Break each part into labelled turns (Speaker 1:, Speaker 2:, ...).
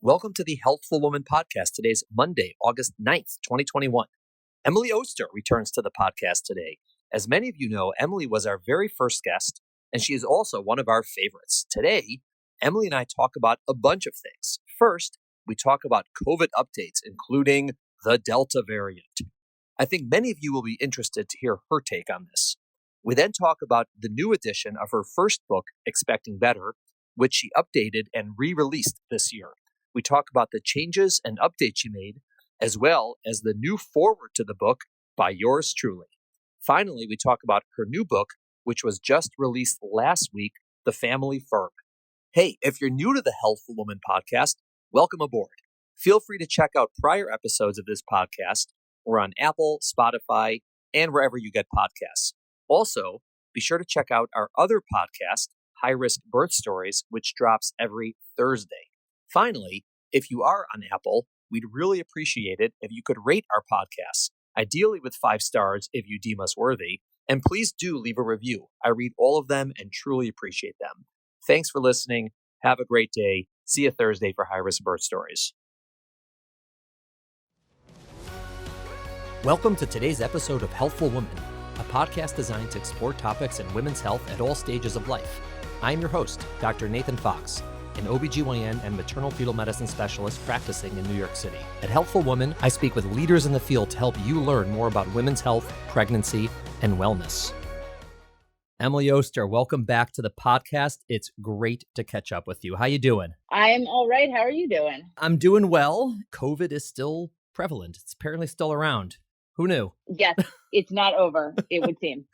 Speaker 1: Welcome to the Healthful Woman podcast. Today's Monday, August 9th, 2021. Emily Oster returns to the podcast today. As many of you know, Emily was our very first guest, and she is also one of our favorites. Today, Emily and I talk about a bunch of things. First, we talk about COVID updates, including the Delta variant. I think many of you will be interested to hear her take on this. We then talk about the new edition of her first book, Expecting Better, which she updated and re-released this year. We talk about the changes and updates she made, as well as the new foreword to the book by yours truly. Finally, we talk about her new book, which was just released last week, The Family Firm. Hey, if you're new to the Healthful Woman podcast, welcome aboard. Feel free to check out prior episodes of this podcast. We're on Apple, Spotify, and wherever you get podcasts. Also, be sure to check out our other podcast, High Risk Birth Stories, which drops every Thursday. Finally, if you are on Apple, we'd really appreciate it if you could rate our podcast, ideally with 5 stars if you deem us worthy. And please do leave a review. I read all of them and truly appreciate them. Thanks for listening. Have a great day. See you Thursday for High Risk Birth Stories. Welcome to today's episode of Healthful Woman, a podcast designed to explore topics in women's health at all stages of life. I'm your host, Dr. Nathan Fox, an OBGYN and maternal fetal medicine specialist practicing in New York City. At Healthful Woman, I speak with leaders in the field to help you learn more about women's health, pregnancy, and wellness. Emily Oster, welcome back to the podcast. It's great to catch up with you. How you doing?
Speaker 2: I'm all right. How are you doing?
Speaker 1: I'm doing well. COVID is still prevalent. It's apparently still around. Who knew?
Speaker 2: Yes, it's not over, it would seem.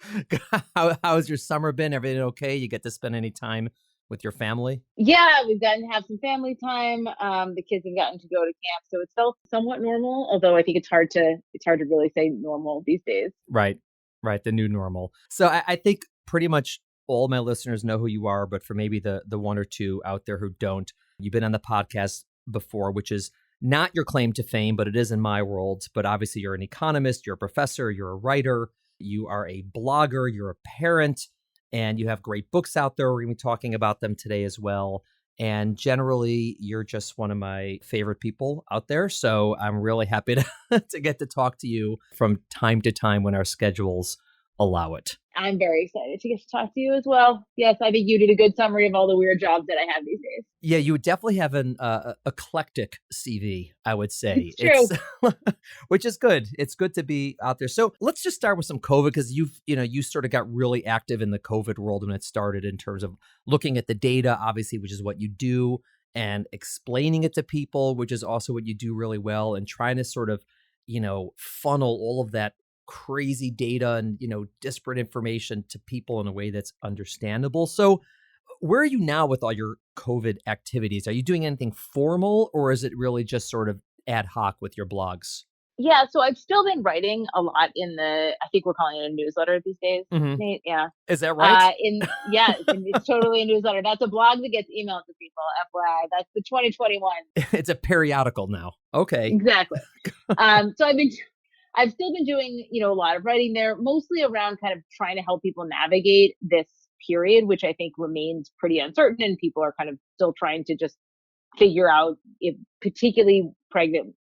Speaker 1: How's your summer been? Everything okay? You get to spend any time with your family?
Speaker 2: Yeah, we've gotten to have some family time. The kids have gotten to go to camp, so it's felt somewhat normal. Although I think it's hard to really say normal these days.
Speaker 1: Right. The new normal. So I think pretty much all my listeners know who you are, but for maybe the one or two out there who don't, you've been on the podcast before, which is not your claim to fame, but it is in my world. But obviously, you're an economist, you're a professor, you're a writer, you are a blogger, you're a parent. And you have great books out there. We're going to be talking about them today as well. And generally, you're just one of my favorite people out there. So I'm really happy to get to talk to you from time to time when our schedules allow it.
Speaker 2: I'm very excited to get to talk to you as well. Yes, I think you did a good summary of all the weird jobs that I have these days.
Speaker 1: Yeah, you would definitely have an eclectic CV, I would say.
Speaker 2: It's true.
Speaker 1: Which is good. It's good to be out there. So let's just start with some COVID, because you sort of got really active in the COVID world when it started in terms of looking at the data, obviously, which is what you do, and explaining it to people, which is also what you do really well, and trying to sort of, funnel all of that crazy data and, disparate information to people in a way that's understandable. So where are you now with all your COVID activities? Are you doing anything formal, or is it really just sort of ad hoc with your blogs?
Speaker 2: Yeah, so I've still been writing a lot I think we're calling it a newsletter these days, Nate. Yeah.
Speaker 1: Is that right?
Speaker 2: It's totally a newsletter. That's a blog that gets emailed to people, FYI. That's the 2021.
Speaker 1: It's a periodical now. Okay.
Speaker 2: Exactly. So I've still been doing, a lot of writing there, mostly around kind of trying to help people navigate this period, which I think remains pretty uncertain, and people are kind of still trying to just figure out, if particularly pregnant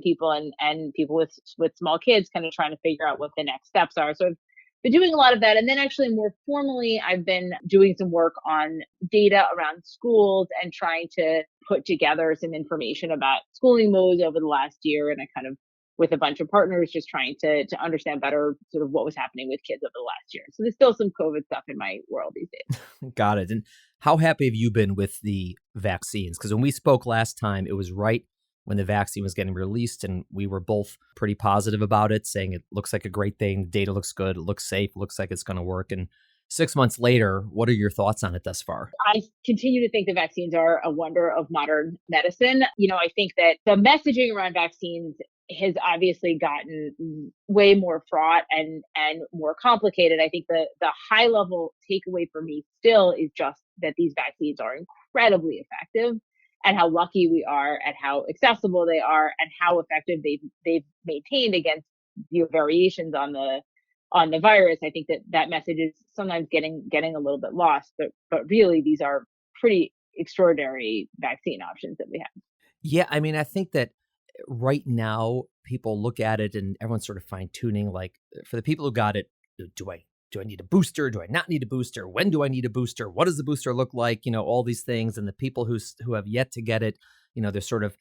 Speaker 2: people and people with small kids, kind of trying to figure out what the next steps are. So I've been doing a lot of that. And then actually more formally, I've been doing some work on data around schools and trying to put together some information about schooling modes over the last year. And I kind of, with a bunch of partners, just trying to understand better sort of what was happening with kids over the last year. So there's still some COVID stuff in my world these days.
Speaker 1: Got it. And how happy have you been with the vaccines? Because when we spoke last time, it was right when the vaccine was getting released, and we were both pretty positive about it, saying it looks like a great thing. The data looks good. It looks safe. It looks like it's going to work. And 6 months later, what are your thoughts on it thus far?
Speaker 2: I continue to think the vaccines are a wonder of modern medicine. I think that the messaging around vaccines has obviously gotten way more fraught and more complicated. I think the high level takeaway for me still is just that these vaccines are incredibly effective, and how lucky we are at how accessible they are and how effective they've maintained against variations on the virus. I think that message is sometimes getting a little bit lost, but really these are pretty extraordinary vaccine options that we have.
Speaker 1: Yeah, I mean, I think that right now people look at it and everyone's sort of fine tuning. Like for the people who got it, do I need a booster? Do I not need a booster? When do I need a booster? What does the booster look like? All these things. And the people who have yet to get it, they're sort of,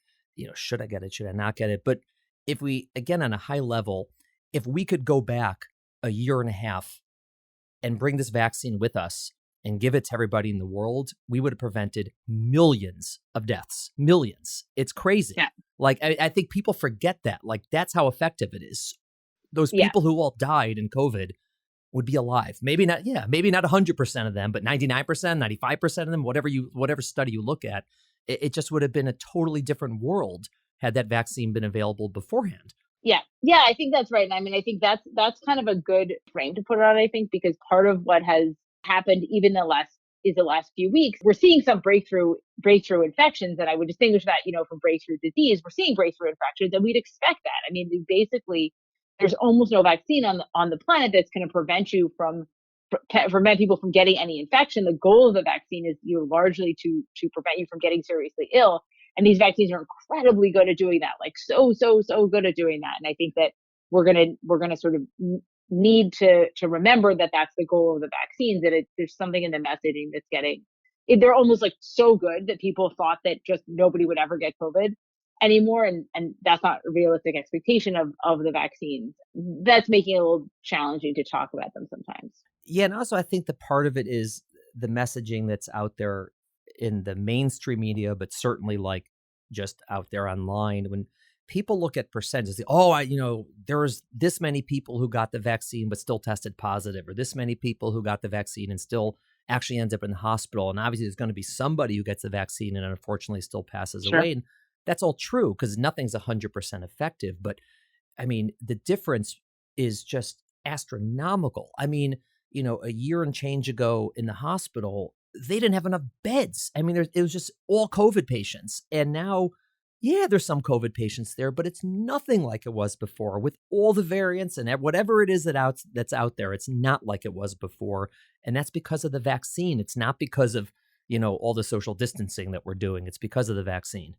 Speaker 1: should I get it? Should I not get it? But if we, again, on a high level, if we could go back a year and a half and bring this vaccine with us and give it to everybody in the world, we would have prevented millions of deaths. Millions. It's crazy.
Speaker 2: Yeah.
Speaker 1: Like, I think people forget that. Like, that's how effective it is. Those
Speaker 2: Yeah.
Speaker 1: people who all died in COVID would be alive. Maybe not 100% of them, but 99%, 95% of them, whatever study you look at, it just would have been a totally different world had that vaccine been available beforehand.
Speaker 2: Yeah. Yeah, I think that's right. And I mean, I think that's kind of a good frame to put it on, I think, because part of what has happened even the last few weeks, we're seeing some breakthrough infections, and I would distinguish that, from breakthrough disease. We're seeing breakthrough infections, and we'd expect that. I mean, basically, there's almost no vaccine on the planet that's going to prevent people from getting any infection. The goal of the vaccine is largely to prevent you from getting seriously ill. And these vaccines are incredibly good at doing that, like so good at doing that. And I think that we're gonna sort of need to remember that that's the goal of the vaccines. That there's something in the messaging that's they're almost like so good that people thought that just nobody would ever get COVID anymore, and that's not a realistic expectation of the vaccines. That's making it a little challenging to talk about them sometimes.
Speaker 1: Yeah, and also I think the part of it is the messaging that's out there in the mainstream media, but certainly like just out there online. When people look at percentages, there was this many people who got the vaccine but still tested positive, or this many people who got the vaccine and still actually ends up in the hospital. And obviously there's going to be somebody who gets the vaccine and unfortunately still passes
Speaker 2: Sure.
Speaker 1: away. And that's all true because nothing's 100% effective. But I mean, the difference is just astronomical. I mean, a year and change ago in the hospital, they didn't have enough beds. I mean, it was just all COVID patients. And now, yeah, there's some COVID patients there, but it's nothing like it was before with all the variants and whatever it is that's out there. It's not like it was before. And that's because of the vaccine. It's not because of, all the social distancing that we're doing. It's because of the vaccine.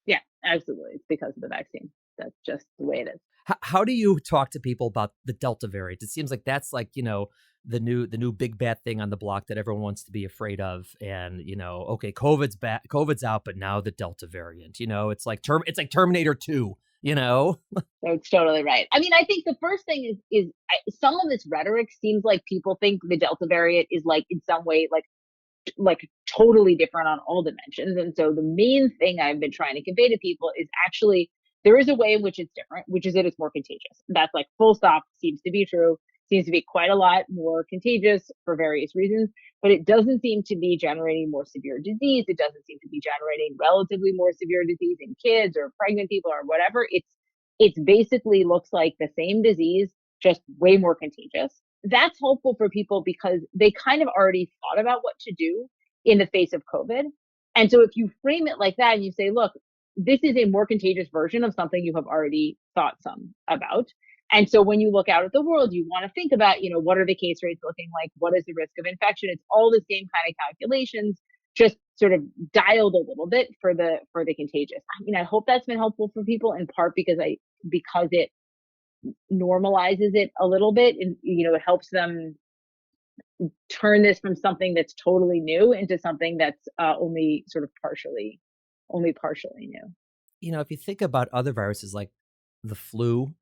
Speaker 2: Yeah, absolutely. It's because of the vaccine. That's just the way it is.
Speaker 1: How do you talk to people about the Delta variant? It seems like that's like, the new big bad thing on the block that everyone wants to be afraid of. And, okay, COVID's out, but now the Delta variant, it's like Terminator 2,
Speaker 2: That's totally right. I mean, I think the first thing is some of this rhetoric seems like people think the Delta variant is like in some way like totally different on all dimensions. And so the main thing I've been trying to convey to people is actually there is a way in which it's different, which is that it's more contagious. That's like full stop, seems to be true, seems to be quite a lot more contagious for various reasons, but it doesn't seem to be generating more severe disease. It doesn't seem to be generating relatively more severe disease in kids or pregnant people or whatever. It's basically looks like the same disease, just way more contagious. That's helpful for people because they kind of already thought about what to do in the face of COVID. And so if you frame it like that and you say, look, this is a more contagious version of something you have already thought some about. And so when you look out at the world, you want to think about, what are the case rates looking like? What is the risk of infection? It's all the same kind of calculations, just sort of dialed a little bit for the contagious. I mean, I hope that's been helpful for people in part because it normalizes it a little bit, and it helps them turn this from something that's totally new into something that's only partially new.
Speaker 1: If you think about other viruses like the flu,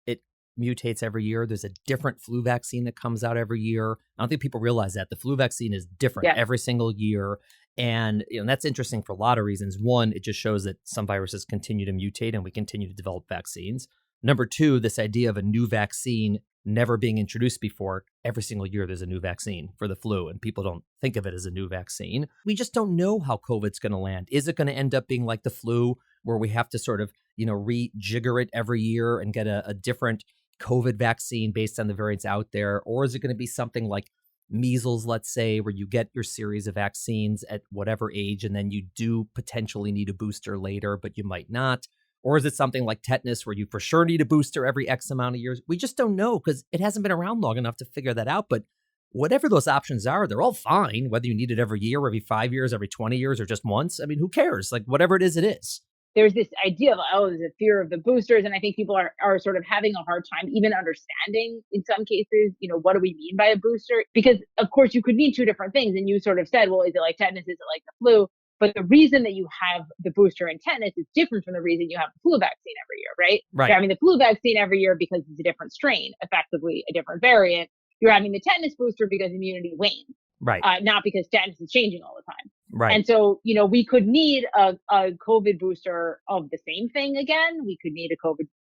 Speaker 1: it mutates every year. There's a different flu vaccine that comes out every year. I don't think people realize that the flu vaccine is different every single year. And that's interesting for a lot of reasons. One, it just shows that some viruses continue to mutate and we continue to develop vaccines. Number two, this idea of a new vaccine never being introduced before. Every single year there's a new vaccine for the flu and people don't think of it as a new vaccine. We just don't know how COVID's going to land. Is it going to end up being like the flu where we have to sort of, rejigger it every year and get a different COVID vaccine based on the variants out there? Or is it going to be something like measles, let's say, where you get your series of vaccines at whatever age and then you do potentially need a booster later, but you might not? Or is it something like tetanus where you for sure need a booster every X amount of years? We just don't know because it hasn't been around long enough to figure that out. But whatever those options are, they're all fine, whether you need it every year, every 5 years, every 20 years, or just once. I mean, who cares? Like whatever it is, it is.
Speaker 2: there's this idea of, oh, there's a fear of the boosters. And I think people are sort of having a hard time even understanding in some cases, what do we mean by a booster? Because of course you could mean two different things. And you sort of said, well, is it like tetanus? Is it like the flu? But the reason that you have the booster in tetanus is different from the reason you have the flu vaccine every year, right?
Speaker 1: Right.
Speaker 2: You're having the flu vaccine every year because it's a different strain, effectively a different variant. You're having the tetanus booster because immunity wanes.
Speaker 1: Right.
Speaker 2: Not because tetanus is changing all the time.
Speaker 1: Right.
Speaker 2: And so, we could need a COVID booster of the same thing again. We could need a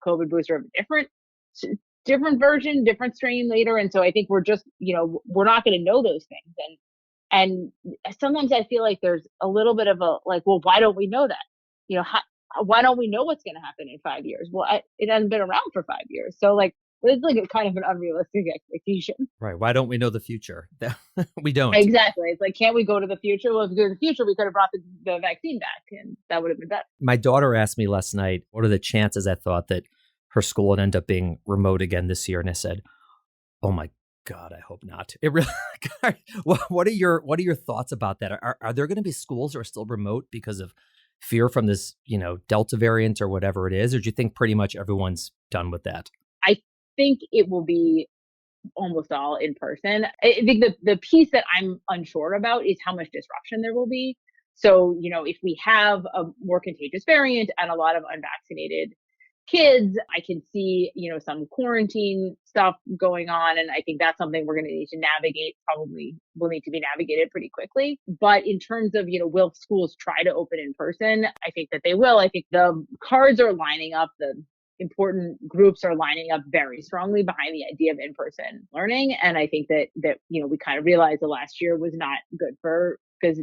Speaker 2: COVID booster of a different version, different strain later. And so I think we're just, we're not going to know those things. And sometimes I feel like there's a little bit of a like, well, why don't we know that? Why don't we know what's going to happen in 5 years? Well, it hasn't been around for 5 years. So like, it's like a kind of an unrealistic expectation.
Speaker 1: Right. Why don't we know the future? We don't.
Speaker 2: Exactly. It's like, can't we go to the future? Well, if we go to the future, we could have brought the vaccine back and that would have been better.
Speaker 1: My daughter asked me last night, what are the chances, I thought, that her school would end up being remote again this year? And I said, oh my God, I hope not. It really. What are your thoughts about that? Are there going to be schools that are still remote because of fear from this, Delta variant or whatever it is? Or do you think pretty much everyone's done with that?
Speaker 2: I think it will be almost all in person. I think the piece that I'm unsure about is how much disruption there will be. So, if we have a more contagious variant and a lot of unvaccinated kids, I can see, some quarantine stuff going on. And I think that's something we're going to need to navigate, probably will need to be navigated pretty quickly. But in terms of, will schools try to open in person? I think that they will. I think the cards are lining up. The important groups are lining up very strongly behind the idea of in-person learning. And I think that, we kind of realized the last year was not good for kids.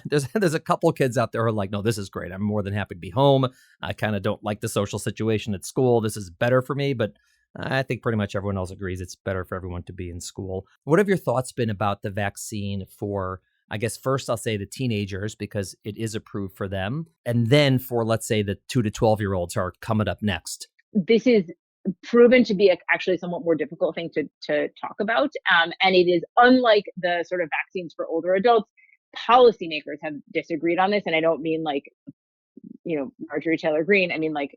Speaker 1: There's a couple of kids out there who are like, no, this is great. I'm more than happy to be home. I kind of don't like the social situation at school. This is better for me. But I think pretty much everyone else agrees it's better for everyone to be in school. What have your thoughts been about the vaccine for, I guess, first I'll say the teenagers, because it is approved for them. And then for, let's say, the 2 to 12-year-olds are coming up next.
Speaker 2: This is proven to be actually a somewhat more difficult thing to talk about. And it is unlike the sort of vaccines for older adults. Policymakers have disagreed on this. And I don't mean like, Marjorie Taylor Greene. I mean, like,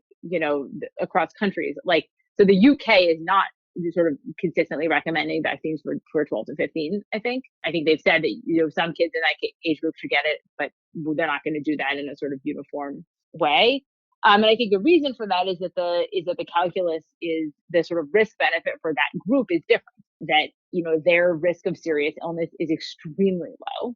Speaker 2: across countries. Like, so the UK is not sort of consistently recommending vaccines for 12 to 15, I think. I think they've said that, some kids in that age group should get it, but they're not going to do that in a sort of uniform way. And I think the reason for that is that the calculus is the sort of risk benefit for that group is different. That, their risk of serious illness is extremely low.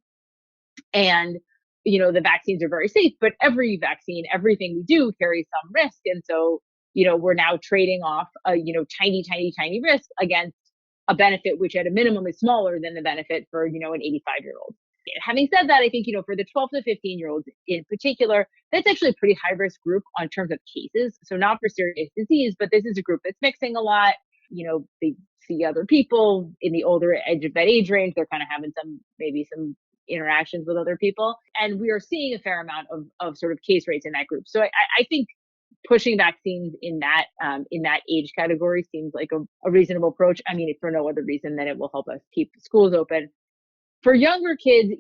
Speaker 2: And, the vaccines are very safe, but every vaccine, everything we do carries some risk. And so, we're now trading off a, tiny, tiny, tiny risk against a benefit, which at a minimum is smaller than the benefit for, an 85-year-old. Having said that, I think, for the 12 to 15-year-olds in particular, that's actually a pretty high risk group in terms of cases. So not for serious disease, but this is a group that's mixing a lot. They see other people in the older edge of that age range. They're kind of having maybe some interactions with other people. And we are seeing a fair amount of sort of case rates in that group. So I think pushing vaccines in that age category seems like a reasonable approach. I mean, if for no other reason than it will help us keep schools open. For younger kids,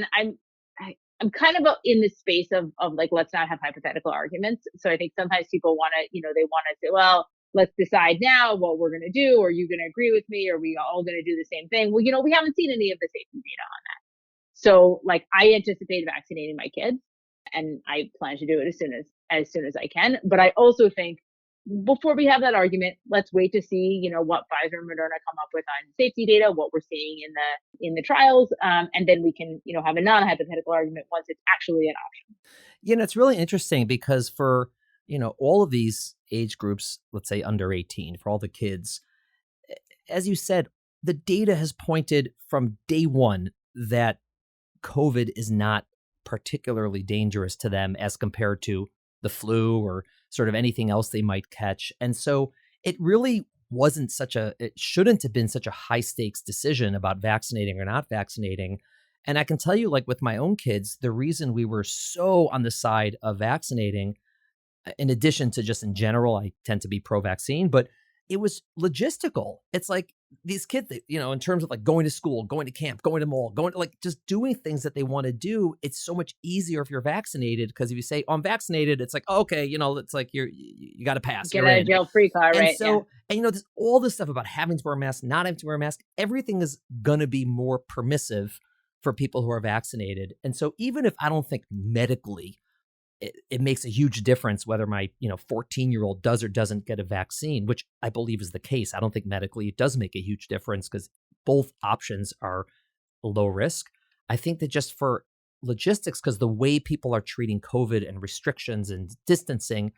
Speaker 2: I'm kind of in the space of like, let's not have hypothetical arguments. So I think sometimes people want to, they want to say, well, let's decide now what we're going to do. Or are you going to agree with me? Or are we all going to do the same thing? Well, we haven't seen any of the safety data on that. So like, I anticipate vaccinating my kids, and I plan to do it as soon as I can. But I also think before we have that argument, let's wait to see, what Pfizer and Moderna come up with on safety data, what we're seeing in the trials, and then we can, have a non-hypothetical argument once it's actually an option.
Speaker 1: It's really interesting because for, all of these age groups, let's say under 18, for all the kids, as you said, the data has pointed from day one that COVID is not particularly dangerous to them as compared to the flu or sort of anything else they might catch. And so it really it shouldn't have been such a high stakes decision about vaccinating or not vaccinating. And I can tell you, like with my own kids, the reason we were so on the side of vaccinating, in addition to just in general, I tend to be pro-vaccine, but it was logistical. It's like these kids, in terms of like going to school, going to camp, going to mall, going to like just doing things that they want to do, it's so much easier if you're vaccinated. Because if you say, oh, I'm vaccinated, it's like, oh, okay, it's like you got to pass.
Speaker 2: Get out of jail free card,
Speaker 1: and
Speaker 2: right?
Speaker 1: So, and there's all this stuff about having to wear a mask, not having to wear a mask. Everything is going to be more permissive for people who are vaccinated. And so even if I don't think medically it makes a huge difference whether my 14-year-old does or doesn't get a vaccine, which I believe is the case. I don't think medically it does make a huge difference because both options are low risk. I think that just for logistics, because the way people are treating COVID and restrictions and distancing,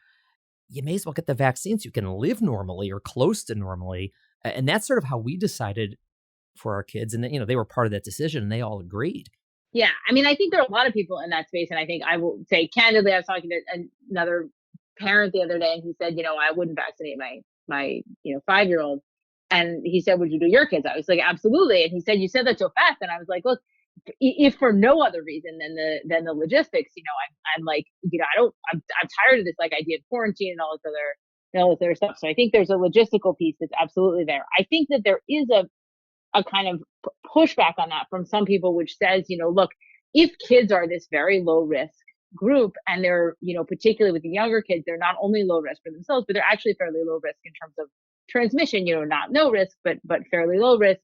Speaker 1: you may as well get the vaccine so you can live normally or close to normally. And that's sort of how we decided for our kids. And they were part of that decision and they all agreed.
Speaker 2: Yeah. I mean, I think there are a lot of people in that space. And I think I will say candidly, I was talking to another parent the other day and he said, I wouldn't vaccinate my 5-year-old. And he said, would you do your kids? I was like, absolutely. And he said, you said that so fast. And I was like, look, if for no other reason than the logistics, I'm like, I'm tired of this like idea of quarantine and all this other stuff. So I think there's a logistical piece that's absolutely there. I think that there is a kind of pushback on that from some people, which says, look, if kids are this very low risk group and they're, particularly with the younger kids, they're not only low risk for themselves, but they're actually fairly low risk in terms of transmission, not no risk, but fairly low risk.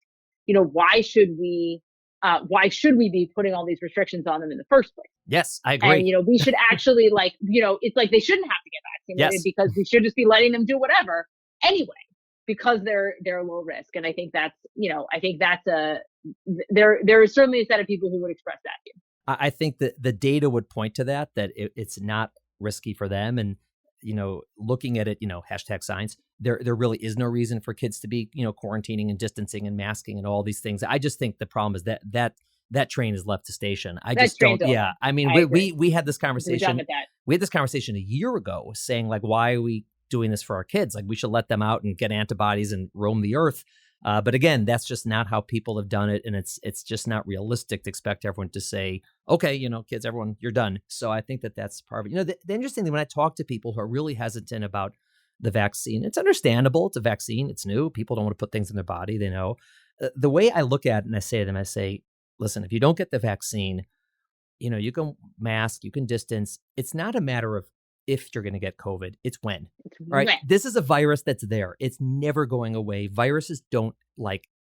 Speaker 2: Why should we be putting all these restrictions on them in the first place?
Speaker 1: Yes, I agree.
Speaker 2: And, we should actually it's like they shouldn't have to get vaccinated because we should just be letting them do whatever anyway, because they're low risk. And I think that's, there is certainly a set of people who would express that view.
Speaker 1: I think that the data would point to that it's not risky for them. And, looking at it, hashtag science, there really is no reason for kids to be, quarantining and distancing and masking and all these things. I just think the problem is that train has left the station. I just don't. Yeah. I mean, we had this conversation. We had this conversation a year ago saying like, why are we doing this for our kids? Like we should let them out and get antibodies and roam the earth. But again, that's just not how people have done it. And it's just not realistic to expect everyone to say, okay, kids, everyone, you're done. So I think that's part of it. The interesting thing when I talk to people who are really hesitant about the vaccine, it's understandable. It's a vaccine. It's new. People don't want to put things in their body. They know. The way I look at it and I say to them, I say, listen, if you don't get the vaccine, you can mask, you can distance. It's not a matter of if you're going to get COVID, it's when. Right? This is a virus that's there. It's never going away. Viruses don't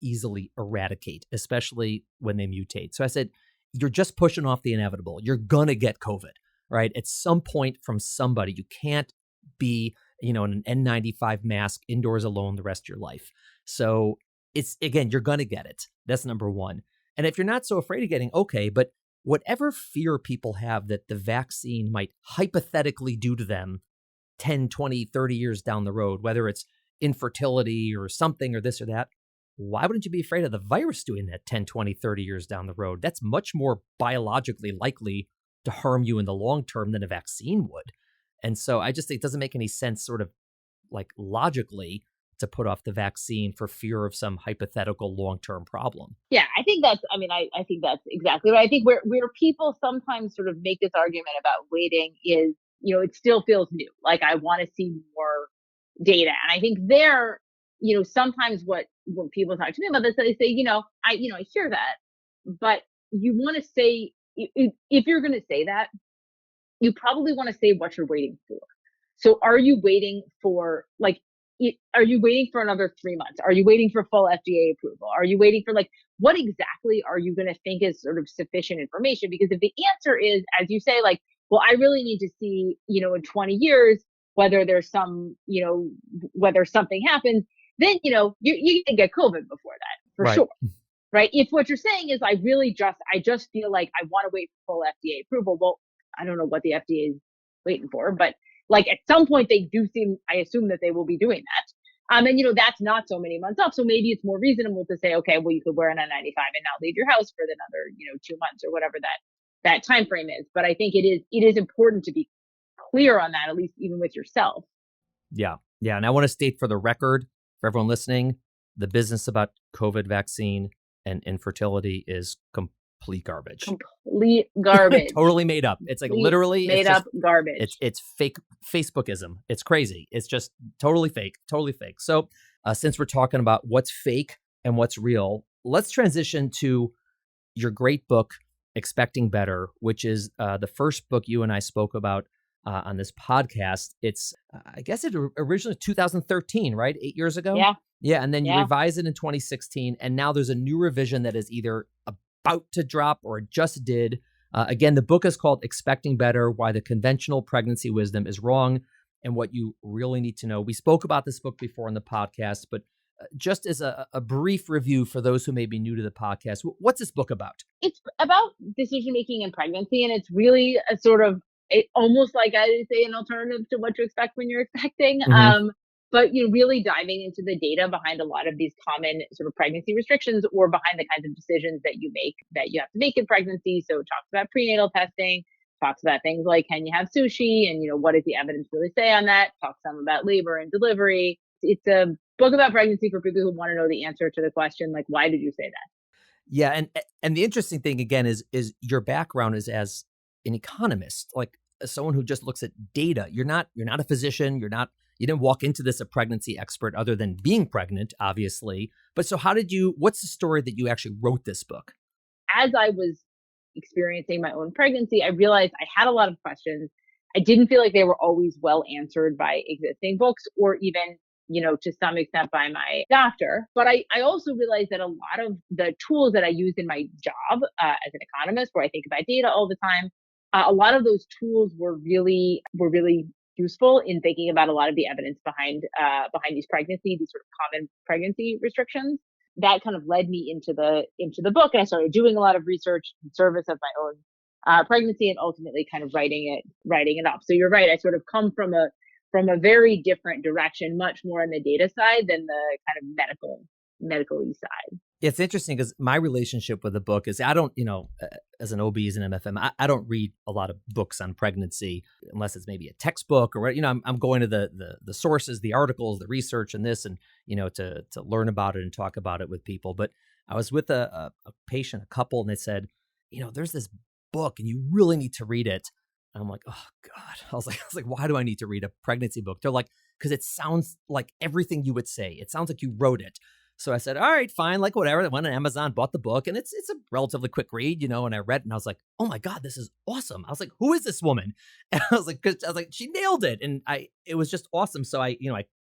Speaker 1: easily eradicate, especially when they mutate. So I said, you're just pushing off the inevitable. You're going to get COVID, right? At some point from somebody. You can't be, in an N95 mask indoors alone the rest of your life. So it's, again, you're going to get it. That's number one. And if you're not so afraid of getting, okay, but whatever fear people have that the vaccine might hypothetically do to them 10, 20, 30 years down the road, whether it's infertility or something or this or that, why wouldn't you be afraid of the virus doing that 10, 20, 30 years down the road? That's much more biologically likely to harm you in the long term than a vaccine would. And so I just think it doesn't make any sense sort of logically to put off the vaccine for fear of some hypothetical long-term problem.
Speaker 2: Yeah, I think that's exactly right. I think where people sometimes sort of make this argument about waiting is, it still feels new. Like I want to see more data. And I think there, sometimes when people talk to me about this, they say, I hear that, but you want to say, if you're going to say that, you probably want to say what you're waiting for. So are you waiting for are you waiting for another 3 months? Are you waiting for full FDA approval? Are you waiting for what exactly are you going to think is sort of sufficient information? Because if the answer is, as you say, well, I really need to see, in 20 years, whether there's some, whether something happens, then, you can get COVID before that for sure. Right. If what you're saying is, I just feel like I want to wait for full FDA approval. Well, I don't know what the FDA is waiting for, but at some point they do I assume that they will be doing that. And, that's not so many months off. So maybe it's more reasonable to say, okay, well, you could wear an N95 and not leave your house for another, 2 months or whatever that time frame is. But I think it is important to be clear on that, at least even with yourself.
Speaker 1: Yeah. Yeah. And I want to state for the record, for everyone listening, the business about COVID vaccine and infertility is complete garbage.
Speaker 2: Complete garbage.
Speaker 1: Totally made up. It's literally
Speaker 2: made up garbage.
Speaker 1: It's fake Facebookism. It's crazy. It's just totally fake. So since we're talking about what's fake and what's real. Let's transition to your great book, Expecting Better, which is the first book you and I spoke about on this podcast. It's, I guess it originally 2013, right? 8 years ago?
Speaker 2: Yeah.
Speaker 1: Yeah. And then you
Speaker 2: Yeah.
Speaker 1: revised it in 2016. And now there's a new revision that is either about to drop or it just did. Again, the book is called Expecting Better, Why the Conventional Pregnancy Wisdom is Wrong and What You Really Need to Know. We spoke about this book before on the podcast, but just as a brief review for those who may be new to the podcast, what's this book about?
Speaker 2: It's about decision making in pregnancy, and it's really a sort of almost like I would say an alternative to what to expect when you're expecting.
Speaker 1: Mm-hmm.
Speaker 2: But really diving into the data behind a lot of these common sort of pregnancy restrictions, or behind the kinds of decisions that you have to make in pregnancy. So it talks about prenatal testing, talks about things like, can you have sushi, and what does the evidence really say on that? Talks some about labor and delivery. It's a book about pregnancy for people who want to know the answer to the question, like, why did you say that?
Speaker 1: Yeah, and the interesting thing again is your background is as an economist, like as someone who just looks at data. You're not a physician. You didn't walk into this a pregnancy expert other than being pregnant, obviously. But so what's the story that you actually wrote this book?
Speaker 2: As I was experiencing my own pregnancy, I realized I had a lot of questions. I didn't feel like they were always well answered by existing books, or even to some extent by my doctor. But I also realized that a lot of the tools that I used in my job as an economist, where I think about data all the time, a lot of those tools were really useful in thinking about a lot of the evidence behind these sort of common pregnancy restrictions. That kind of led me into the book, and I started doing a lot of research in service of my own pregnancy, and ultimately kind of writing it up. So you're right, I sort of come from a very different direction, much more on the data side than the kind of medical-y side.
Speaker 1: It's interesting because my relationship with the book is I don't, as an OBs and MFM, I don't read a lot of books on pregnancy unless it's maybe a textbook or, I'm going to the sources, the articles, the research and this, and, to learn about it and talk about it with people. But I was with a patient, a couple, and they said, there's this book and you really need to read it. And I'm like, oh God. I was like, why do I need to read a pregnancy book? They're like, because it sounds like everything you would say. It sounds like you wrote it. So I said, all right, fine, like whatever. I went on Amazon, bought the book, and it's a relatively quick read, and I read it and I was like, oh my God, this is awesome. I was like, who is this woman? And I was like, she nailed it. And it was just awesome. So I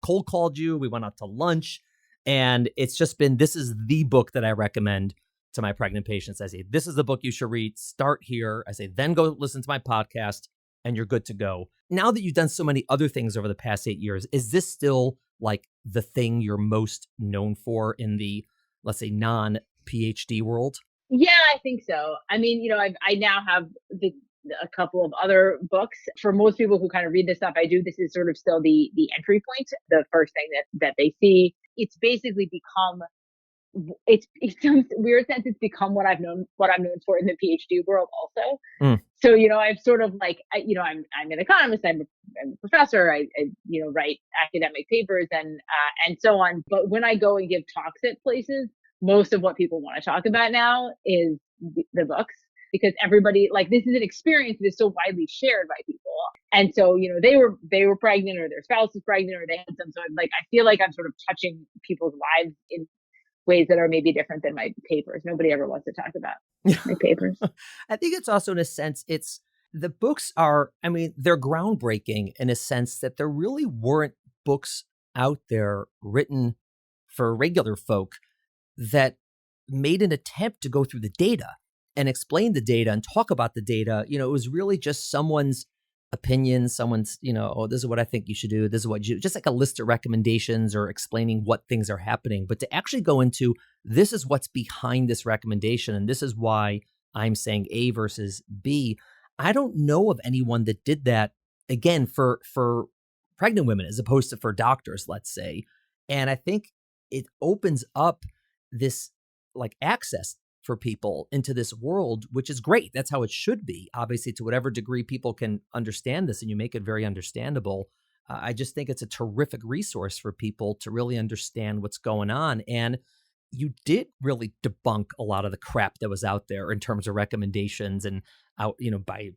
Speaker 1: cold called you. We went out to lunch, and it's just been, this is the book that I recommend to my pregnant patients. I say, this is the book you should read. Start here. I say, then go listen to my podcast and you're good to go. Now that you've done so many other things over the past 8 years, is this still like the thing you're most known for in the, let's say, non-PhD world?
Speaker 2: Yeah, I think so. I mean, I now have a couple of other books. For most people who kind of read the stuff I do, this is sort of still the entry point, the first thing that they see. It's basically become, in some weird sense, it's become what I'm known for in the PhD world also. So, I've sort of like, I'm an economist, I'm a professor, I write academic papers and so on. But when I go and give talks at places, most of what people want to talk about now is the books, because everybody, like, this is an experience that is so widely shared by people. And so, they were pregnant, or their spouse was pregnant, or they had some sort of, like, I feel like I'm sort of touching people's lives in ways that are maybe different than my papers. Nobody ever wants to talk about my papers.
Speaker 1: I think it's also, in a sense, the books are, they're groundbreaking in a sense that there really weren't books out there written for regular folk that made an attempt to go through the data and explain the data and talk about the data. It was really just someone's opinion, someone's, oh, this is what I think you should do. This is what you do. Just like a list of recommendations or explaining what things are happening. But to actually go into, this is what's behind this recommendation, and this is why I'm saying A versus B. I don't know of anyone that did that, again, for pregnant women as opposed to for doctors, let's say. And I think it opens up this like access for people into this world, which is great. That's how it should be. Obviously, to whatever degree people can understand this and you make it very understandable. I just think it's a terrific resource for people to really understand what's going on. And you did really debunk a lot of the crap that was out there in terms of recommendations and out, by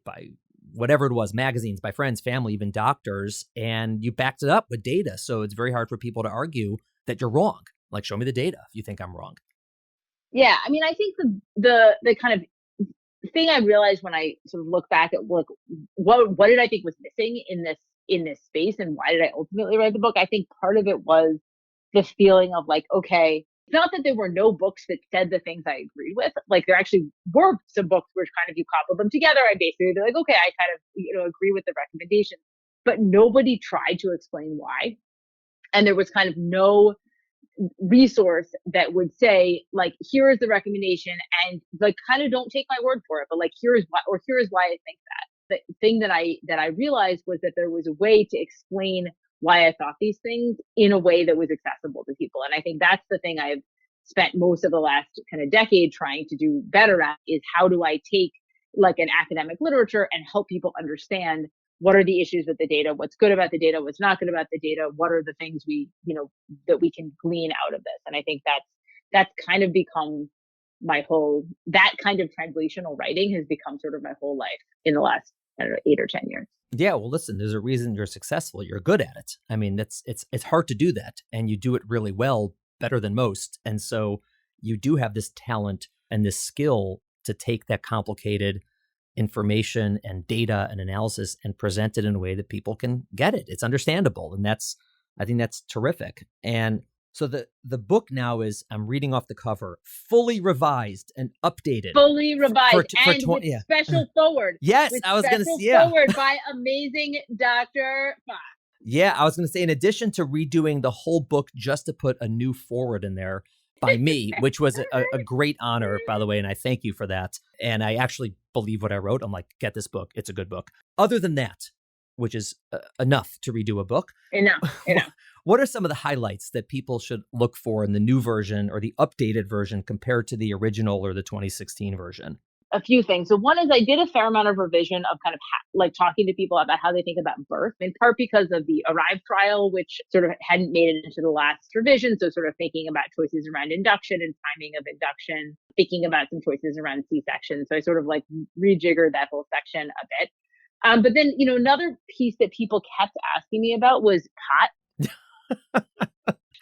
Speaker 1: whatever it was, magazines, by friends, family, even doctors, and you backed it up with data. So it's very hard for people to argue that you're wrong. Like, show me the data if you think I'm wrong.
Speaker 2: Yeah. I mean, I think the kind of thing I realized when I sort of look back at what did I think was missing in this space, and why did I ultimately write the book? I think part of it was the feeling of like, okay, it's not that there were no books that said the things I agreed with. Like, there actually were some books where kind of you cobbled them together. I basically be like, okay, I kind of, agree with the recommendations, but nobody tried to explain why. And there was kind of no resource that would say, like, here is the recommendation, and like, kind of don't take my word for it, but like, here is why, or here is why I think that. The thing that I realized was that there was a way to explain why I thought these things in a way that was accessible to people. And I think that's the thing I've spent most of the last kind of decade trying to do better at, is how do I take like an academic literature and help people understand what are the issues with the data, what's good about the data, what's not good about the data, what are the things that we can glean out of this. And I think that's kind of become that kind of translational writing has become sort of my whole life in the last, I don't know, 8 or 10 years.
Speaker 1: Yeah, well, listen, there's a reason you're successful. You're good at it. I mean, it's hard to do that, and you do it really well, better than most. And so you do have this talent and this skill to take that complicated information and data and analysis and present it in a way that people can get it. It's understandable. And I think that's terrific. And so the book now is, I'm reading off the cover, fully revised and updated.
Speaker 2: Fully revised and with
Speaker 1: yeah.
Speaker 2: special forward.
Speaker 1: Yes, I was going to say, yeah.
Speaker 2: Forward by amazing Dr. Fox.
Speaker 1: Yeah, I was going to say, in addition to redoing the whole book just to put a new forward in there by me, which was a great honor, by the way, and I thank you for that. And I actually believe what I wrote. I'm like, get this book. It's a good book. Other than that, which is enough to redo a book.
Speaker 2: Enough.
Speaker 1: What are some of the highlights that people should look for in the new version or the updated version compared to the original or the 2016 version?
Speaker 2: A few things. So one is I did a fair amount of revision of kind of like talking to people about how they think about birth, in part because of the ARRIVE trial, which sort of hadn't made it into the last revision. So sort of thinking about choices around induction and timing of induction, thinking about some choices around C-section. So I sort of like rejiggered that whole section a bit. But then, another piece that people kept asking me about was pot.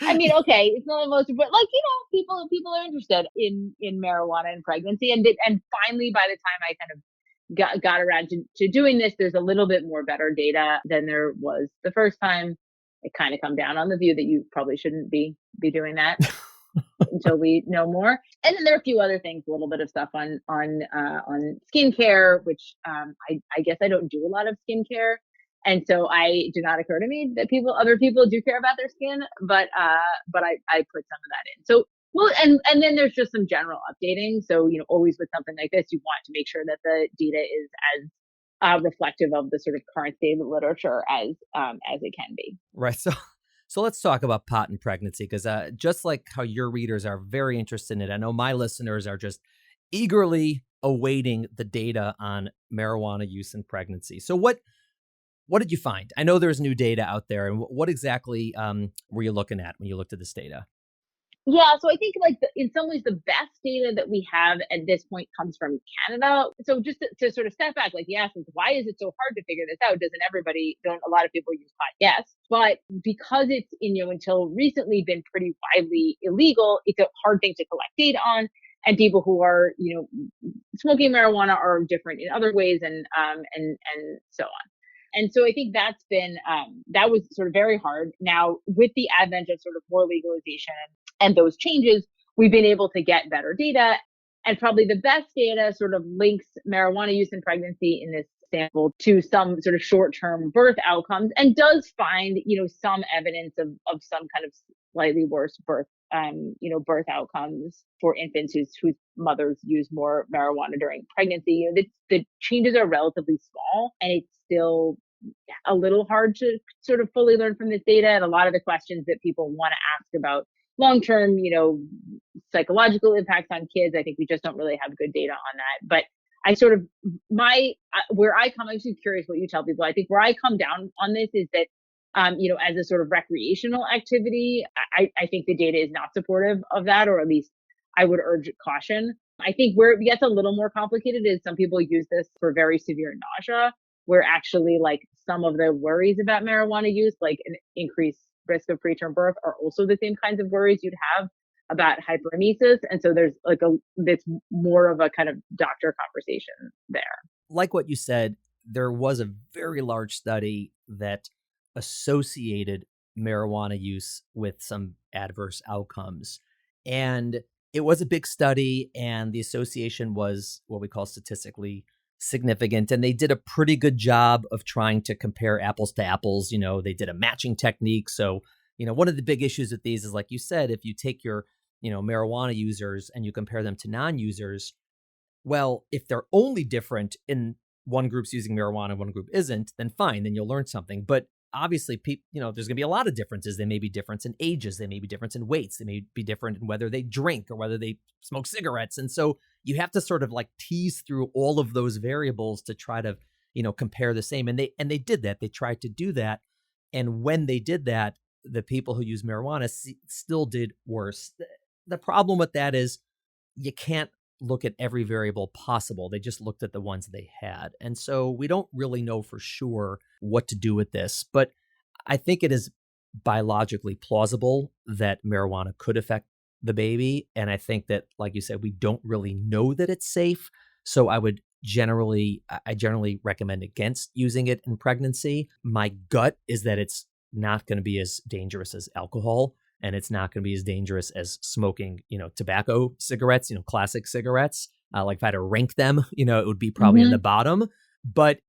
Speaker 2: I mean, okay, it's not the most, but like, people are interested in marijuana and pregnancy. And finally, by the time I kind of got around to doing this, there's a little bit more better data than there was the first time. I kind of come down on the view that you probably shouldn't be doing that until we know more. And then there are a few other things, a little bit of stuff on skincare, which I guess I don't do a lot of skincare. And so it did not occur to me that other people do care about their skin, but I put some of that in. So, well, and then there's just some general updating. So, always with something like this, you want to make sure that the data is as reflective of the sort of current state of literature as it can be.
Speaker 1: Right. So let's talk about pot and pregnancy, because just like how your readers are very interested in it, I know my listeners are just eagerly awaiting the data on marijuana use in pregnancy. So what did you find? I know there's new data out there, and what exactly were you looking at when you looked at this data?
Speaker 2: Yeah, so I think like in some ways the best data that we have at this point comes from Canada. So just to sort of step back, like, yes, why is it so hard to figure this out? Don't a lot of people use pot? Yes, but because it's until recently been pretty widely illegal, it's a hard thing to collect data on. And people who are smoking marijuana are different in other ways, and so on. And so I think that's been, that was sort of very hard. Now, with the advent of sort of more legalization and those changes, we've been able to get better data. And probably the best data sort of links marijuana use in pregnancy in this sample to some sort of short-term birth outcomes, and does find, some evidence of some kind of slightly worse birth outcomes for infants whose mothers use more marijuana during pregnancy. The changes are relatively small, and it's still a little hard to sort of fully learn from this data. And a lot of the questions that people want to ask about long-term, psychological impacts on kids, I think we just don't really have good data on that. But I sort of, where I come, I'm just curious what you tell people. I think where I come down on this is that, as a sort of recreational activity, I think the data is not supportive of that, or at least I would urge caution. I think where it gets a little more complicated is some people use this for very severe nausea, where actually like some of the worries about marijuana use, like an increased risk of preterm birth are also the same kinds of worries you'd have about hyperemesis. And so there's like it's more of a kind of doctor conversation there.
Speaker 1: Like what you said, there was a very large study that associated marijuana use with some adverse outcomes. And it was a big study, and the association was what we call statistically significant. And they did a pretty good job of trying to compare apples to apples. They did a matching technique. So, one of the big issues with these is, like you said, if you take your, marijuana users and you compare them to non-users, well, if they're only different in one group's using marijuana, one group isn't, then fine, then you'll learn something. But obviously, there's going to be a lot of differences. They may be different in ages. They may be different in weights. They may be different in whether they drink or whether they smoke cigarettes. And so you have to sort of like tease through all of those variables to try to, compare the same. And they did that. They tried to do that. And when they did that, the people who use marijuana still did worse. The problem with that is you can't look at every variable possible. They just looked at the ones they had. And so we don't really know for sure what to do with this. But I think it is biologically plausible that marijuana could affect the baby. And I think that, like you said, we don't really know that it's safe. So I generally recommend against using it in pregnancy. My gut is that it's not going to be as dangerous as alcohol. And it's not going to be as dangerous as smoking, tobacco cigarettes, classic cigarettes. Like if I had to rank them, it would be probably in the bottom. But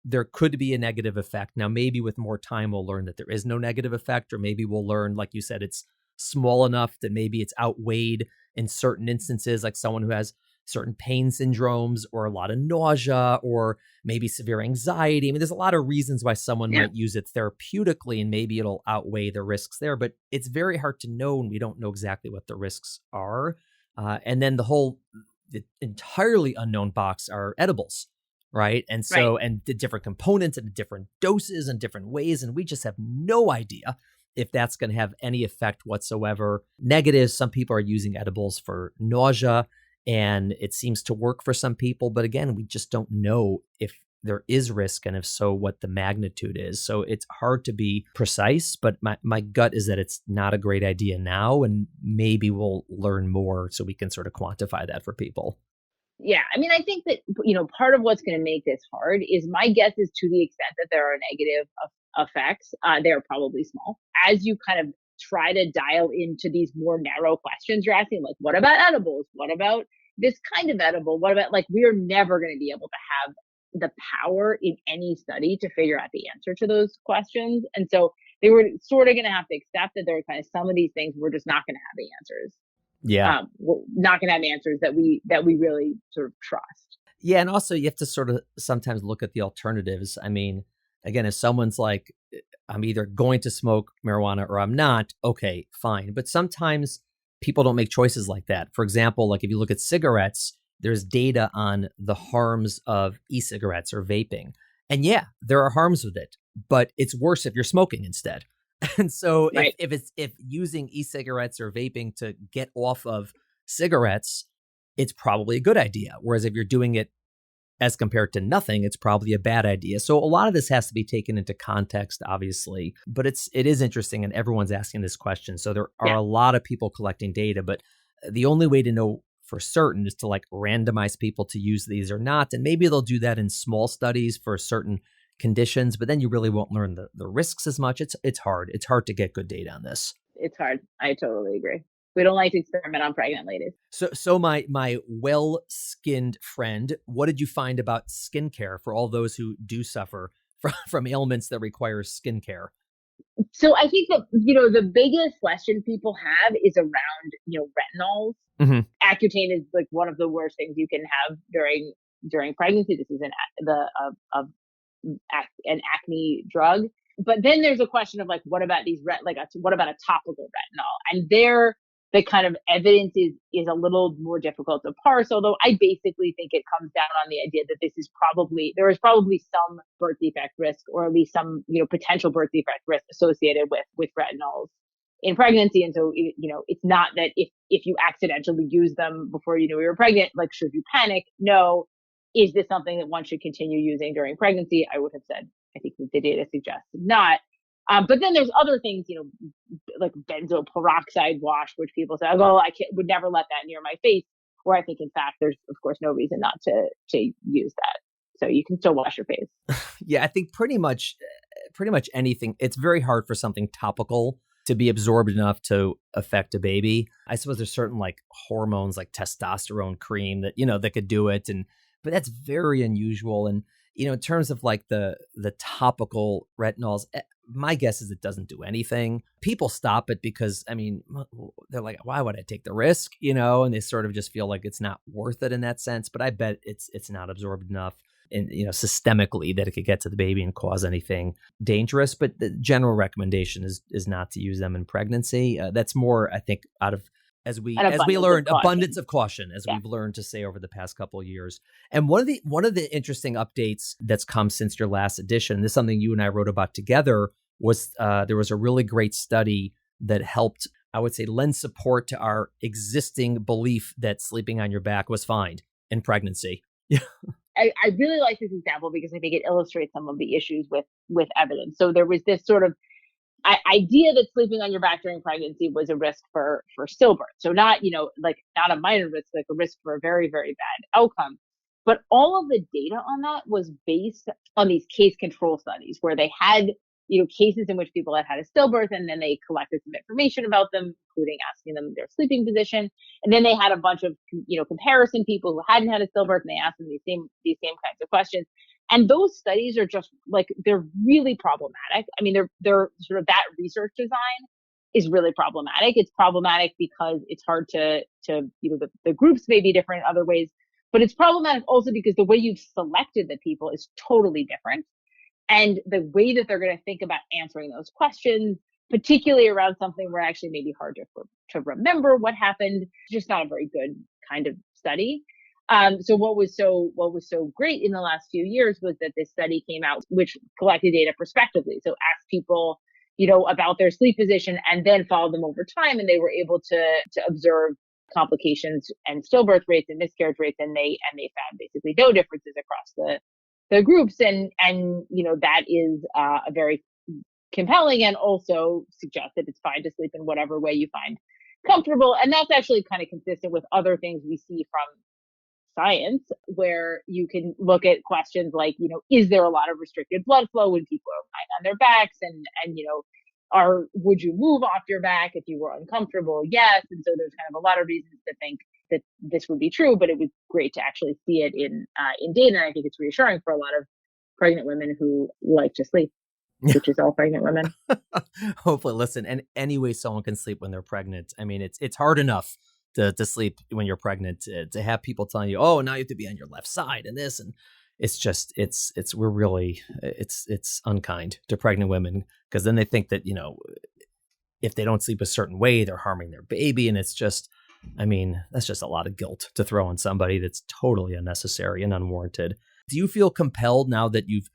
Speaker 1: there could be a negative effect. Now, maybe with more time, we'll learn that there is no negative effect, or maybe we'll learn, like you said, it's small enough that maybe it's outweighed in certain instances, like someone who has certain pain syndromes or a lot of nausea or maybe severe anxiety. I mean, there's a lot of reasons why someone might use it therapeutically, and maybe it'll outweigh the risks there, but it's very hard to know, and we don't know exactly what the risks are. And then the entirely unknown box are edibles, right? And so, and the different components and the different doses and different ways, and we just have no idea if that's going to have any effect whatsoever. Negative, some people are using edibles for nausea, and it seems to work for some people. But again, we just don't know if there is risk, and if so, what the magnitude is. So it's hard to be precise, but my gut is that it's not a great idea now, and maybe we'll learn more so we can sort of quantify that for people.
Speaker 2: Yeah. I mean, I think that, part of what's going to make this hard is, my guess is, to the extent that there are negative effects, they're probably small. As you kind of try to dial into these more narrow questions you're asking, like, what about edibles? What about this kind of edible? What about, like, we are never going to be able to have the power in any study to figure out the answer to those questions. And so they were sort of going to have to accept that there are kind of some of these things we're just not going to have the answers.
Speaker 1: Yeah.
Speaker 2: We're not going to have answers that we really sort of trust.
Speaker 1: Yeah. And also you have to sort of sometimes look at the alternatives. I mean, again, if someone's like, I'm either going to smoke marijuana or I'm not, okay, fine. But sometimes people don't make choices like that. For example, like if you look at cigarettes, there's data on the harms of e-cigarettes or vaping. And yeah, there are harms with it, but it's worse if you're smoking instead. And so if using e-cigarettes or vaping to get off of cigarettes, it's probably a good idea. Whereas if you're doing it as compared to nothing, it's probably a bad idea. So a lot of this has to be taken into context, obviously, but it is interesting, and everyone's asking this question. So there are a lot of people collecting data, but the only way to know for certain is to like randomize people to use these or not. And maybe they'll do that in small studies for certain conditions, but then you really won't learn the risks as much. It's hard. It's hard to get good data on this.
Speaker 2: It's hard. I totally agree. We don't like to experiment on pregnant ladies.
Speaker 1: So my well-skinned friend, what did you find about skincare for all those who do suffer from ailments that require skincare?
Speaker 2: So I think that, the biggest question people have is around, retinols. Mm-hmm. Accutane is like one of the worst things you can have during pregnancy. This is an acne drug. But then there's a question of like, what about what about a topical retinol? And the kind of evidence is a little more difficult to parse, although I basically think it comes down on the idea that there is probably some birth defect risk, or at least some, potential birth defect risk associated with retinols in pregnancy. And so, it's not that if you accidentally use them before you knew you were pregnant, like, should you panic? No. Is this something that one should continue using during pregnancy? I would have said, I think the data suggests not. But then there's other things, like benzoyl peroxide wash, which people say, oh, would never let that near my face. Where I think, in fact, there's of course no reason not to use that. So you can still wash your face.
Speaker 1: Yeah, I think pretty much anything. It's very hard for something topical to be absorbed enough to affect a baby. I suppose there's certain like hormones like testosterone cream that, that could do it. But that's very unusual. And, in terms of like the topical retinols, my guess is it doesn't do anything. People stop it because, they're like, why would I take the risk? And they sort of just feel like it's not worth it in that sense. But I bet it's not absorbed enough and, systemically that it could get to the baby and cause anything dangerous. But the general recommendation is not to use them in pregnancy. That's more, I think, out of, as we learned, abundance of caution, as we've learned to say over the past couple of years. And one of the interesting updates that's come since your last edition, this is something you and I wrote about together, was there was a really great study that helped, I would say, lend support to our existing belief that sleeping on your back was fine in pregnancy. Yeah.
Speaker 2: I really like this example because I think it illustrates some of the issues with evidence. So there was this sort of idea that sleeping on your back during pregnancy was a risk for stillbirth. So not, not a minor risk, like a risk for a very, very bad outcome. But all of the data on that was based on these case control studies where they had, cases in which people had a stillbirth, and then they collected some information about them, including asking them their sleeping position. And then they had a bunch of, comparison people who hadn't had a stillbirth, and they asked them these same kinds of questions. And those studies are just like, they're really problematic. I mean, they're sort of, that research design is really problematic. It's problematic because it's hard to the groups may be different in other ways, but it's problematic also because the way you've selected the people is totally different. And the way that they're going to think about answering those questions, particularly around something where actually maybe hard to remember what happened, just not a very good kind of study. So what was so great in the last few years was that this study came out, which collected data prospectively. So asked people, about their sleep position and then followed them over time. And they were able to observe complications and stillbirth rates and miscarriage rates. And they found basically no differences across the groups. And that is a very compelling, and also suggests that it's fine to sleep in whatever way you find comfortable. And that's actually kind of consistent with other things we see from science, where you can look at questions like, is there a lot of restricted blood flow when people are lying on their backs? And would you move off your back if you were uncomfortable? Yes. And so there's kind of a lot of reasons to think that this would be true, but it was great to actually see it in data. And I think it's reassuring for a lot of pregnant women who like to sleep, which is all pregnant women.
Speaker 1: Hopefully, listen, and any way someone can sleep when they're pregnant. I mean, it's hard enough to sleep when you're pregnant, to have people telling you, oh, now you have to be on your left side and this, and it's just, it's unkind to pregnant women, because then they think that, if they don't sleep a certain way, they're harming their baby. And it's just, that's just a lot of guilt to throw on somebody that's totally unnecessary and unwarranted. Do you feel compelled now that you've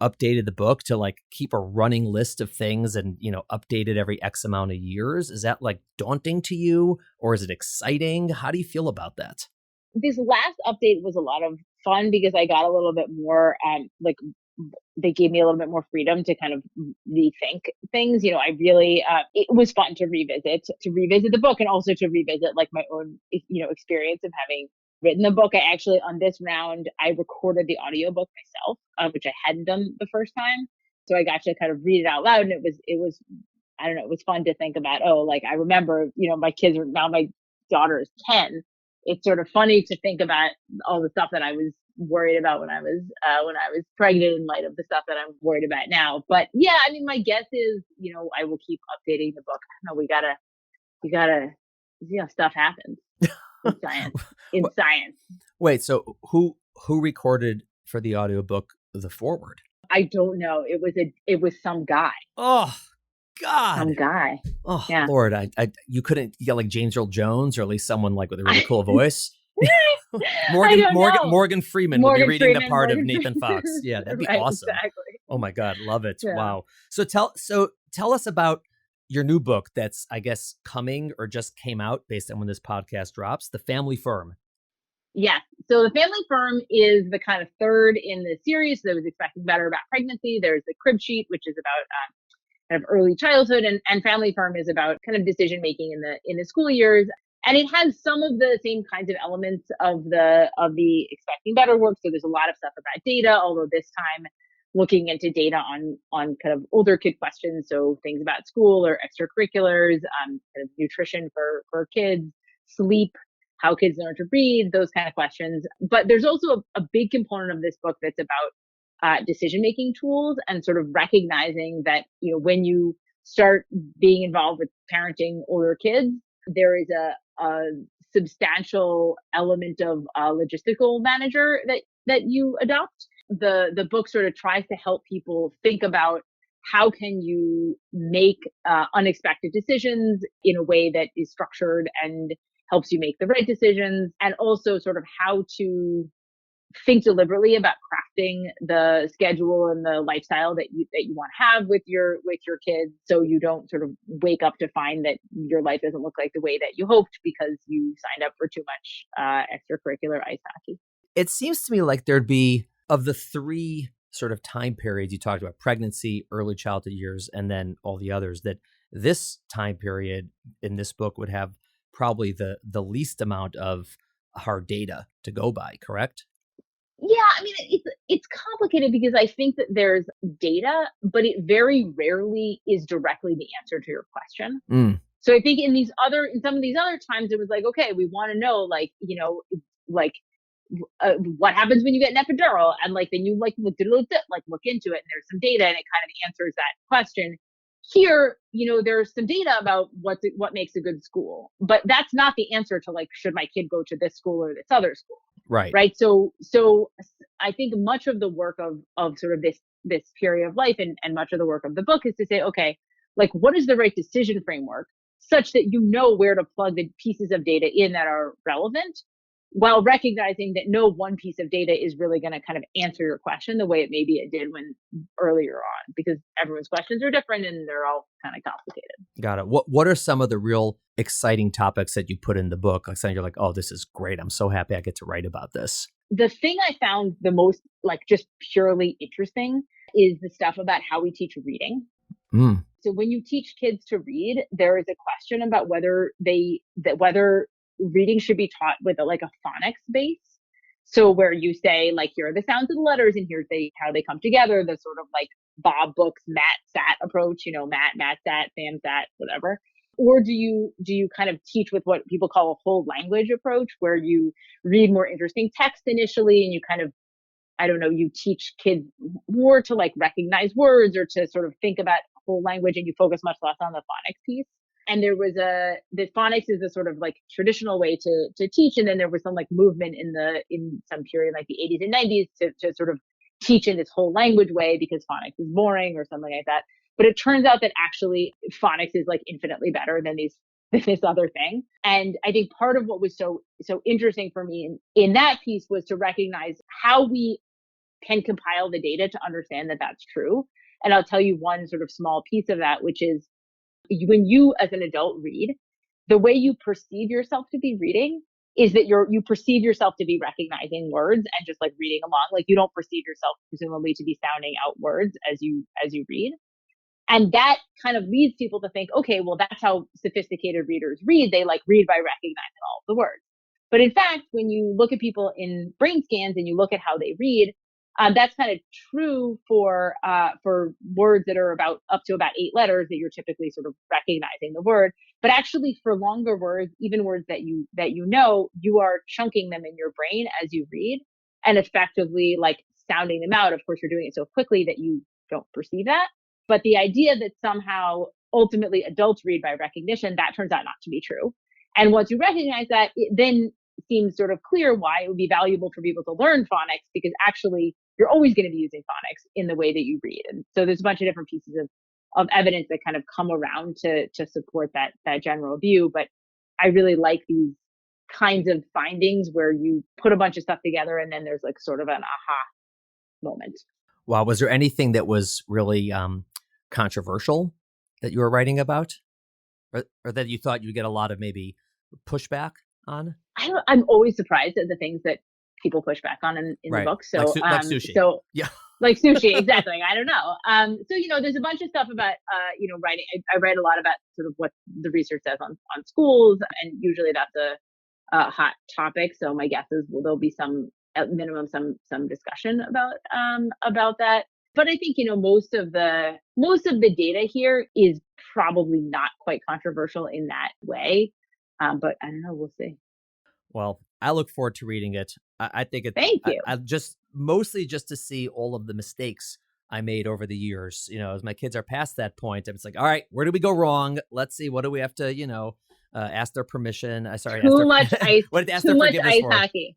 Speaker 1: updated the book to like keep a running list of things and, update it every X amount of years? Is that like daunting to you, or is it exciting? How do you feel about that?
Speaker 2: This last update was a lot of fun because I got a little bit more, they gave me a little bit more freedom to kind of rethink things. I really, it was fun to revisit the book, and also to revisit like my own, experience of having written the book. I actually, on this round, I recorded the audiobook myself, which I hadn't done the first time. So I got to kind of read it out loud, and it was, I don't know, it was fun to think about, I remember, my kids are, now my daughter is 10. It's sort of funny to think about all the stuff that I was worried about when I was pregnant, in light of the stuff that I'm worried about now. But yeah, my guess is, I will keep updating the book. We gotta, stuff happens in science.
Speaker 1: Wait, so who recorded for the audiobook the foreword?
Speaker 2: I don't know. It was some guy.
Speaker 1: Oh God.
Speaker 2: Some guy.
Speaker 1: Oh yeah. Lord, you couldn't get like James Earl Jones, or at least someone like with a really cool voice. Morgan Freeman will be reading the part of Nathan Fox. Yeah, that'd be awesome. Exactly. Oh my God, love it. Yeah. Wow. So tell us about your new book that's, I guess, coming or just came out based on when this podcast drops, The Family Firm.
Speaker 2: Yeah. So The Family Firm is the kind of third in the series that was expecting better about pregnancy. There's the crib sheet, which is about kind of early childhood, and Family Firm is about kind of decision making in the school years. And it has some of the same kinds of elements of the expecting better work. So there's a lot of stuff about data, although this time looking into data on kind of older kid questions. So things about school or extracurriculars, kind of nutrition for kids, sleep, how kids learn to read, those kind of questions. But there's also a big component of this book that's about decision-making tools and sort of recognizing that, when you start being involved with parenting older kids, there is a substantial element of logistical manager that you adopt. The book sort of tries to help people think about how can you make unexpected decisions in a way that is structured and helps you make the right decisions, and also sort of how to think deliberately about crafting the schedule and the lifestyle that you want to have with your kids, so you don't sort of wake up to find that your life doesn't look like the way that you hoped because you signed up for too much extracurricular ice hockey.
Speaker 1: It seems to me like there'd be, of the three sort of time periods you talked about, pregnancy, early childhood years, and then all the others, that this time period in this book would have probably the least amount of hard data to go by, correct?
Speaker 2: Yeah, I mean, it's complicated because I think that there's data, but it very rarely is directly the answer to your question. So I think in some of these other times, it was like, okay, we want to know, what happens when you get an epidural, and then you look into it, and there's some data, and it kind of answers that question. Here, there's some data about what makes a good school, but that's not the answer to should my kid go to this school or this other school. Right. So I think much of the work of sort of this period of life and much of the work of the book is to say, okay, what is the right decision framework such that where to plug the pieces of data in that are relevant, while recognizing that no one piece of data is really going to kind of answer your question the way maybe it did earlier on, because everyone's questions are different and they're all kind of complicated.
Speaker 1: Got it. What are some of the real exciting topics that you put in the book? Something you're like, oh, this is great. I'm so happy I get to write about this.
Speaker 2: The thing I found the most just purely interesting is the stuff about how we teach reading. So when you teach kids to read, there is a question about whether reading should be taught with a phonics base. So where you say, here are the sounds of the letters and here's how they come together, the sort of Bob Books, Matt Sat approach, Matt Sat, Sam Sat, whatever. Or do you kind of teach with what people call a whole language approach, where you read more interesting text initially and you kind of, you teach kids more to recognize words or to sort of think about whole language, and you focus much less on the phonics piece. And there was the phonics is a sort of traditional way to teach. And then there was some movement in some period, the 80s and 90s to sort of teach in this whole language way because phonics is boring or something like that. But it turns out that actually phonics is infinitely better than this other thing. And I think part of what was so interesting for me in that piece was to recognize how we can compile the data to understand that that's true. And I'll tell you one sort of small piece of that, which is when you as an adult read, the way you perceive yourself to be reading is that you perceive yourself to be recognizing words and just reading along. You don't perceive yourself presumably to be sounding out words as you read. And that kind of leads people to think, okay, well, that's how sophisticated readers read. They read by recognizing all of the words. But in fact, when you look at people in brain scans and you look at how they read, that's kind of true for words that are up to about 8 letters that you're typically sort of recognizing the word. But actually for longer words, even words that you you are chunking them in your brain as you read and effectively sounding them out. Of course, you're doing it so quickly that you don't perceive that. But the idea that somehow ultimately adults read by recognition, that turns out not to be true. And once you recognize that, it then seems sort of clear why it would be valuable for people to learn phonics, because actually you're always going to be using phonics in the way that you read. And so there's a bunch of different pieces of evidence that kind of come around to support that general view. But I really like these kinds of findings where you put a bunch of stuff together and then there's sort of an aha moment.
Speaker 1: Wow. Was there anything that was really controversial that you were writing about, or that you thought you'd get a lot of maybe pushback on?
Speaker 2: I'm always surprised at the things that people push back on in
Speaker 1: right.
Speaker 2: the book. So
Speaker 1: like sushi.
Speaker 2: So
Speaker 1: yeah.
Speaker 2: Like sushi, exactly. I don't know. So, there's a bunch of stuff about, writing. I read a lot about sort of what the research says on schools, and usually that's a hot topic. So my guess is there'll be at minimum, some discussion about that. But I think, most of the data here is probably not quite controversial in that way. But I don't know. We'll see.
Speaker 1: Well, I look forward to reading it. I think it's
Speaker 2: Thank you.
Speaker 1: I just mostly just to see all of the mistakes I made over the years. As my kids are past that point, it's like, all right, where did we go wrong? Let's see. What do we have to, ask their permission?
Speaker 2: Too much ice.
Speaker 1: What did they ask
Speaker 2: Too
Speaker 1: their
Speaker 2: much
Speaker 1: forgiveness
Speaker 2: ice
Speaker 1: for?
Speaker 2: hockey.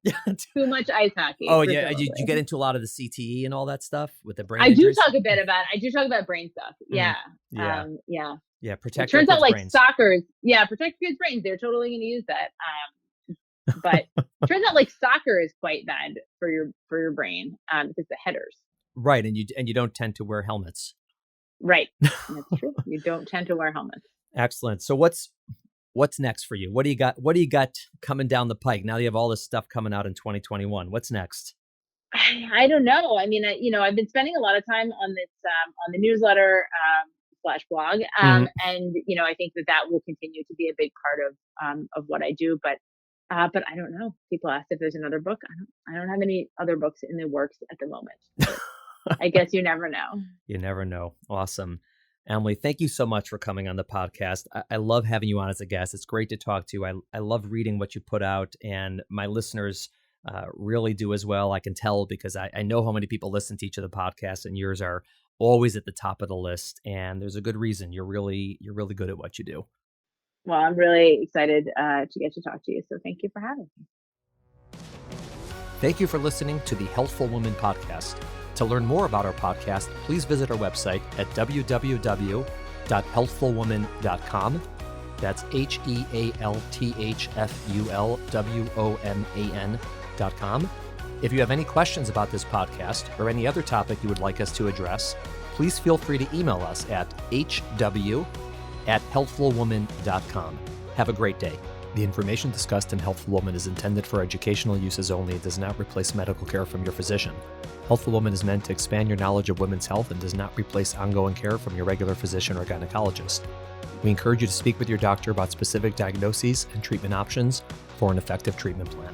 Speaker 2: Too much ice hockey.
Speaker 1: Oh yeah, you get into a lot of the CTE and all that stuff with the brain.
Speaker 2: I
Speaker 1: injuries?
Speaker 2: do talk about brain stuff. Yeah.
Speaker 1: Yeah.
Speaker 2: Yeah.
Speaker 1: Protect.
Speaker 2: It turns out like
Speaker 1: brains.
Speaker 2: soccer's. Yeah, protect kids' brains. They're totally going to use that. But it turns out like soccer is quite bad for your brain because the headers.
Speaker 1: Right, and you don't tend to wear helmets.
Speaker 2: Right, that's true. You don't tend to wear helmets.
Speaker 1: Excellent. So what's next for you? What do you got? What do you got coming down the pike? Now that you have all this stuff coming out in 2021. What's next?
Speaker 2: I don't know. I mean, I've been spending a lot of time on this on the newsletter /blog, and I think that will continue to be a big part of what I do. But I don't know. People asked if there's another book. I don't have any other books in the works at the moment. I guess you never know.
Speaker 1: You never know. Awesome. Emily, thank you so much for coming on the podcast. I love having you on as a guest. It's great to talk to you. I love reading what you put out, and my listeners really do as well. I can tell because I know how many people listen to each of the podcasts, and yours are always at the top of the list. And there's a good reason. You're really good at what you do.
Speaker 2: Well, I'm really excited to get to talk to you. So thank you for having me.
Speaker 1: Thank you for listening to the Healthful Woman podcast. To learn more about our podcast, please visit our website at www.healthfulwoman.com. That's HEALTHFULWOMAN.com. If you have any questions about this podcast or any other topic you would like us to address, please feel free to email us at hw@healthfulwoman.com. Have a great day. The information discussed in Healthful Woman is intended for educational uses only and does not replace medical care from your physician. Healthful Woman is meant to expand your knowledge of women's health and does not replace ongoing care from your regular physician or gynecologist. We encourage you to speak with your doctor about specific diagnoses and treatment options for an effective treatment plan.